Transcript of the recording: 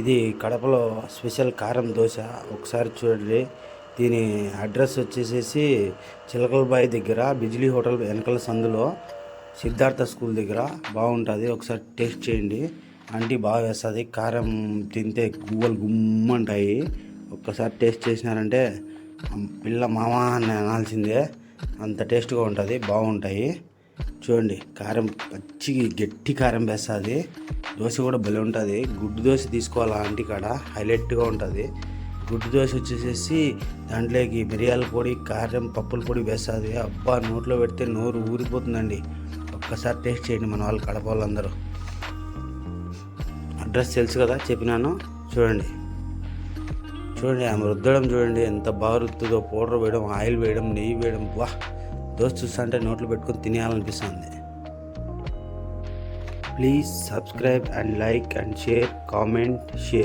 ఇది కడపలో స్పెషల్ కారం దోశ. ఒకసారి చూడండి. దీని అడ్రస్ వచ్చేసేసి చిలకలబాయి దగ్గర బిజిలీ హోటల్ వెనకాల సందులో సిద్ధార్థ స్కూల్ దగ్గర బాగుంటుంది. ఒకసారి టేస్ట్ చేయండి. ఆంటీ బాగా వేస్తుంది. కారం తింటే గువ్వలు గుమ్మంటాయి. ఒక్కసారి టేస్ట్ చేసినారంటే పిల్ల మామ అని అనాల్సిందే. అంత టేస్ట్గా ఉంటుంది, బాగుంటాయి. చూడండి, కారం పచ్చి గట్టి కారం వేస్తుంది. దోశ కూడా భలే ఉంటుంది. గుడ్డు దోశ తీసుకోవాలి ఆంటీ కాడ, హైలైట్గా ఉంటుంది. గుడ్డు దోశ వచ్చేసేసి దాంట్లోకి మిరియాల పొడి, కారం, పప్పుల పొడి వేస్తుంది. అబ్బా, నోట్లో పెడితే నోరు ఊరిపోతుందండి. ఒక్కసారి టేస్ట్ చేయండి మన వాళ్ళు, కడప వాళ్ళందరూ. అడ్రస్ తెలుసు కదా, చెప్పినాను. చూడండి చూడండి, ఆమె రుద్దడం చూడండి ఎంత బాగా రుద్దుదో. పౌడర్ వేయడం, ఆయిల్ వేయడం, నెయ్యి వేయడం. వా, దోశ చూస్తుంటే నోట్లో పెట్టుకొని తినేయాలనిపిస్తుంది. Please subscribe and like and share, comment, share.